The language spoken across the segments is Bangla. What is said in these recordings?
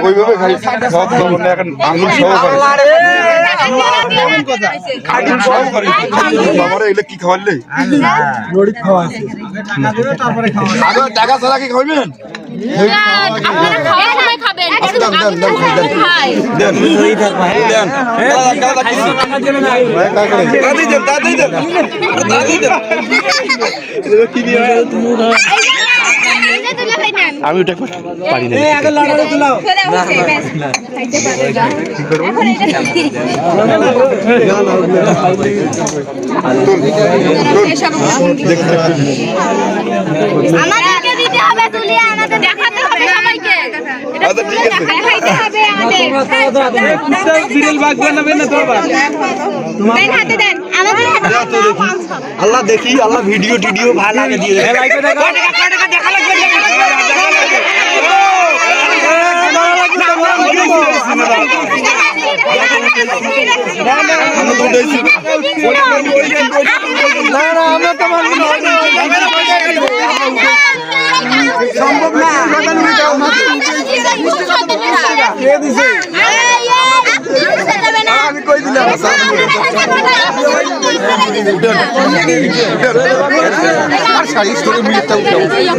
ওইভাবে খাই সব খাবার না, এখন আঙুল সহ বাবারে এগুলো কি খাওয়ালে টাকা ছাড়া কি খাওয়াবেন? আমি ওটা পারি না। আমাদেরকে দিতে হবে, তুলিয়ে আমাদের দেখাতে হবে সবাইকে। আচ্ছা ঠিক আছে, দেখাইতে হবে আমাদের। বিড়াল বাগ বানাবে না তোর বাগ। দেন হাতে দেন, আমাদের হাতে দেন। আল্লাহ দেখি, আল্লাহ ভিডিও টিডিও ভালো লাগে দিয়ে দেয়। লাইকে দেখা দেখা লাগবে। আমরা তো সম্ভব না। আমি কই দিলাম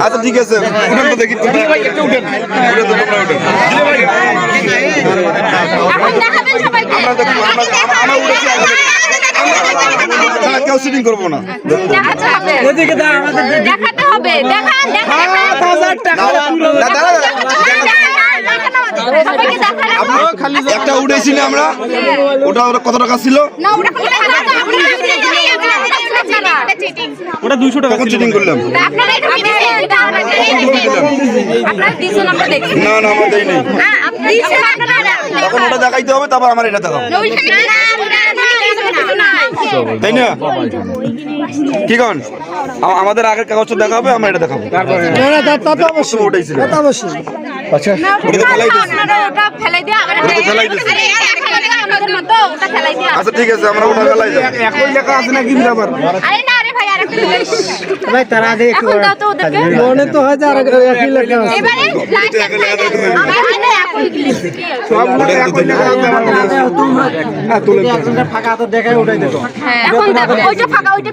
আচ্ছা ঠিক আছে, উঠেন তো দেখি, উঠেন কেউ শুটিং করবো না। দেখাতে হবে, দেখান দেখান। একটা উঠেছিল আমরা, ওটা কত টাকা ছিল? ওটা 200 টাকা চিটিং করলাম। না না আমার দেই নাই। তখন ওটা দেখাইতে হবে, তারপর আমার এটা দেখাও, তাই না? কি কন আমাদের আগের কাগজটা দেখাবে, আমরা এটা দেখাবো। উঠেছিল আচ্ছা, আচ্ছা ঠিক আছে, আমরা ওটা ফেলাই যাবো। একই লেখা আছে নাকি আবার? ভাই তার আগে একটু মনে তো হয় যে আর একই লেখা আছে। সব মনে একই লেখা আছে। না তুলে ফাঁকা তো দেখাই উঠাই দেব। এখন দেখো ওইটা ফাঁকা, ওইটা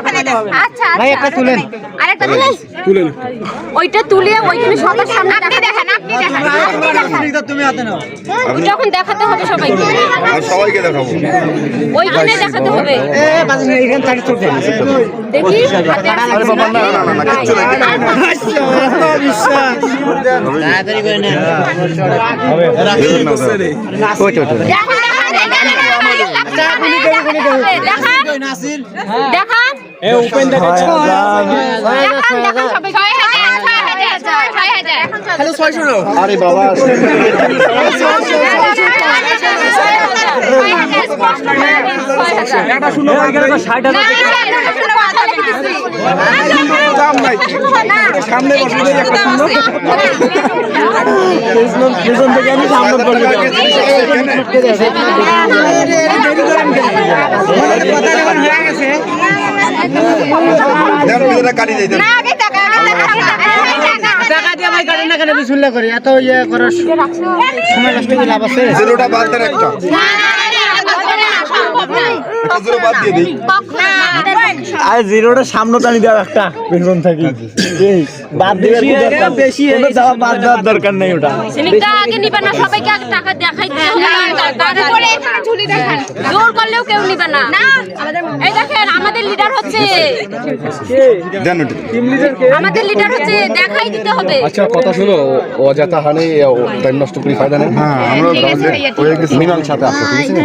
ফেলে দাও। আচ্ছা ভাই একটা তুলেন, আরেকটা তুলেন। ওইটা তুলিয়ে ওইখানে সবার সামনে আপনি দেখান, আপনি দেখান। তুমি হাতে নাও। যখন দেখাতে হবে সবাইকে, আর সবাইকে দেখাবো। ওইখানে দেখাতে হবে। এখানে তাকে চলতে দেখি হাতে আরে বাবা না না না কিচ্ছু নাই। বিশ্বাস তাড়াতাড়ি করে নেন। আরে বাবা একটা শুনো, 60,000 দাম নাই, সামনে বসে একটা শুনো, পেছন থেকে আমি সামনে বসে কাটি দিই টাকা দিয়ে ভাই গাড়ি না কেন বিসমিল্লাহ করি, এত ইয়ে করার সময় নষ্ট করে লাভ আছে? জিরোটা বাদ দেন, একটা জিরো বাদ দিয়ে দিই। আর জিরোটা সামনে টানি দাও, একটা পেছন থাকি বাদ দিয়ে বেশি বাদ দেওয়ার দরকার নেই। ওটা সিমিকটা আগে নিবে না, সবাইকে আগে টাকা দেখাইতে হবে। তারপরে এখানে ঝুলি দেখান, জোর করলেও কেউ নিবে না। এই দেখেন আমাদের লিডার হচ্ছে, দেন ওটা। আমাদের লিডার হচ্ছে, দেখাই দিতে হবে। আচ্ছা কথা শুনো, অযথা হানি টাইম নষ্ট করে ফায়দা নেই। হ্যাঁ আমরা মীমাংসাতে আসো, ঠিক আছে?